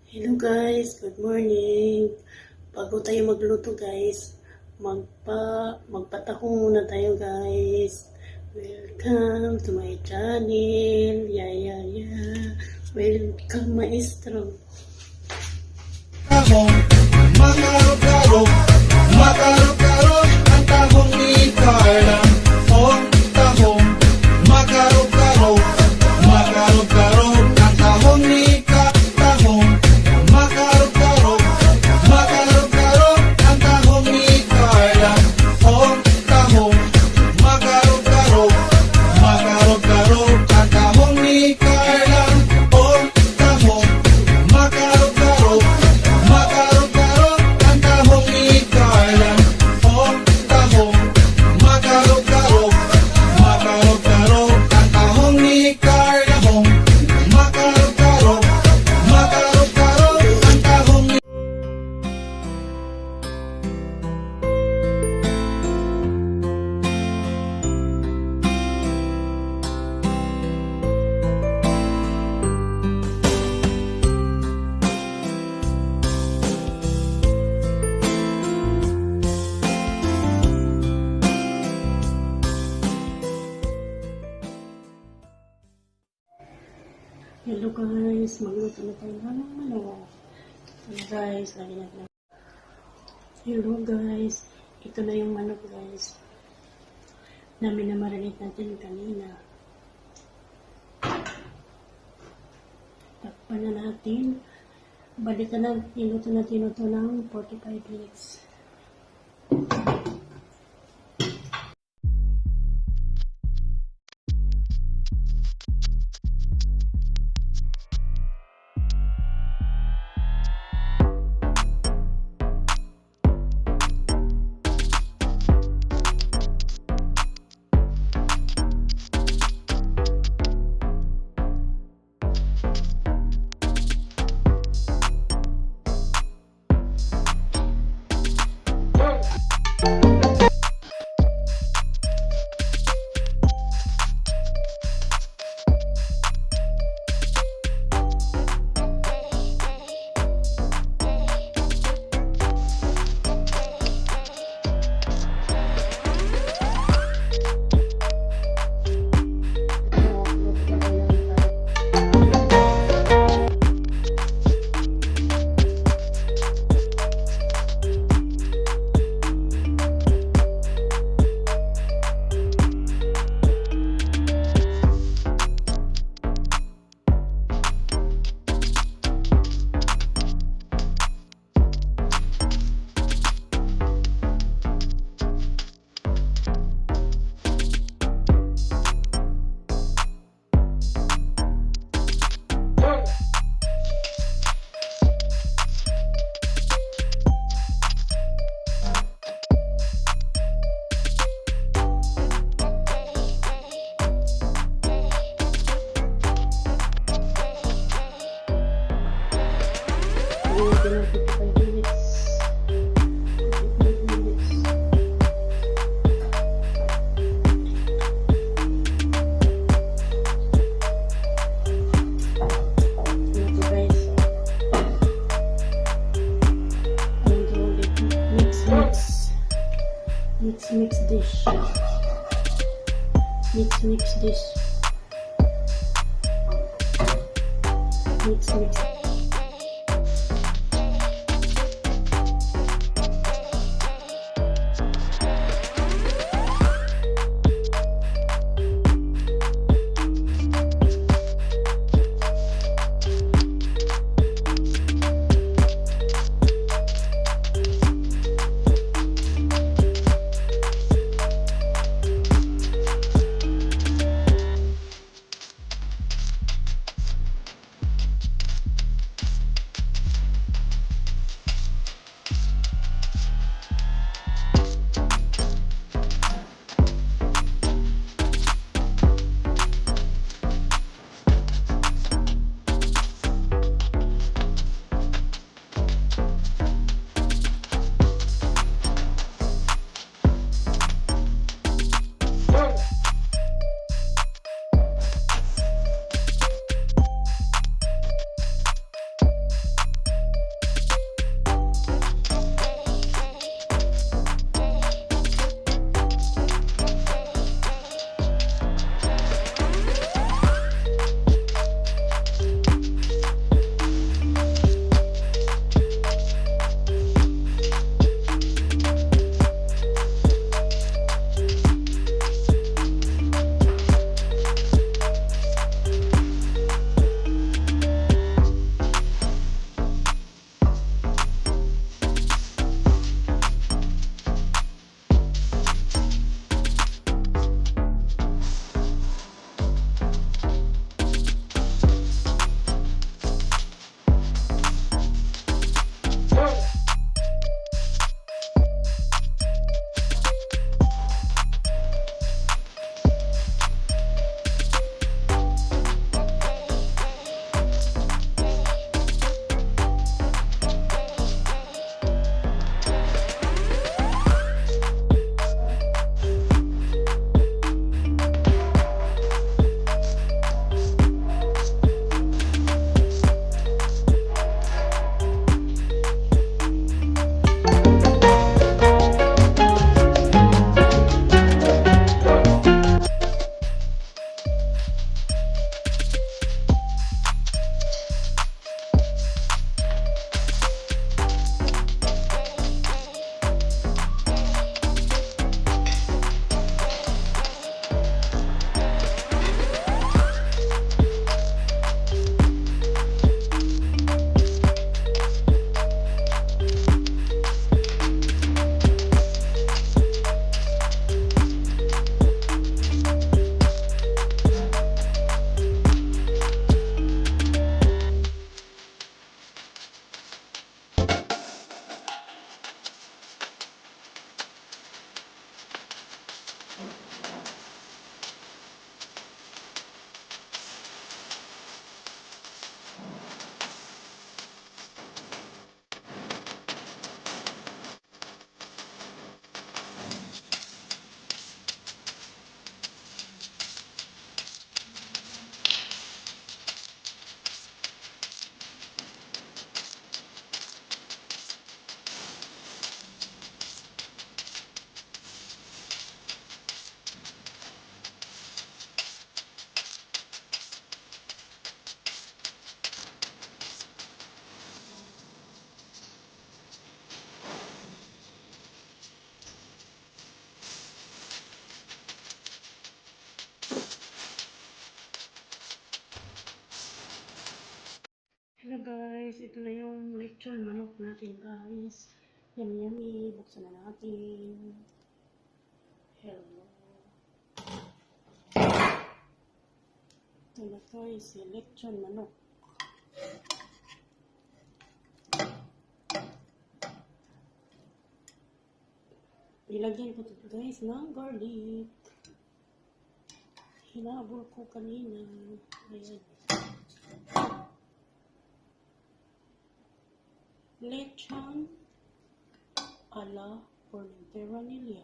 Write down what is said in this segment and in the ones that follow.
Hello guys, good morning. Bago tayo magluto guys, magpatahong muna tayo guys. Welcome to my channel. Yeah. Welcome maestro. Makaro-karo, makaro-karo, ang tahong ni Carla. Oh, tahong, makaro-karo, makaro-karo, ang tahong ni tahong, makaro-karo, makaro-karo, ang tahong ni Carla. Oh, tahong, makaro-karo, makaro-karo, ang tahong ni Carla. Oh, tahong, makaro-karo, makaro-karo, ang tahong ni Carla. Oh, tahong, makaro-karo, makaro-karo, ang tahong ni Carla. Hong, makaro-karo, makaro-karo, ang tahong ni Hello guys, magluto na tayo ng manok. Hello guys, lagi natin. Hello guys, ito na yung manok guys. Na minamarinate natin kanina. Takpan na natin. Balikan na, iluto natin ito ng 45 minutes. Iluto ng 55 minutes. 55 minutes. Ito guys. And ulit mix dish. Mix dish. Mix. guys, ito na yung lechon manok natin guys. Yummy yummy. Buksan na natin. Hello. Ito na guys, yung lechon manok. Ilagyan ko ito guys ng garlic. Hinabol ko kanina. Ayan. Lechon a la Pornterranilla.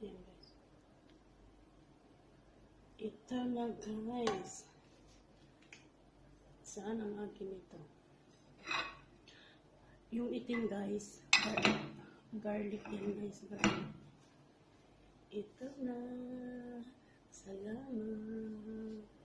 Ayan guys. Ito na guys. Saan ang akin ito? Yung itim guys. Garlic yan guys. Garlic. Ito na. Salamat.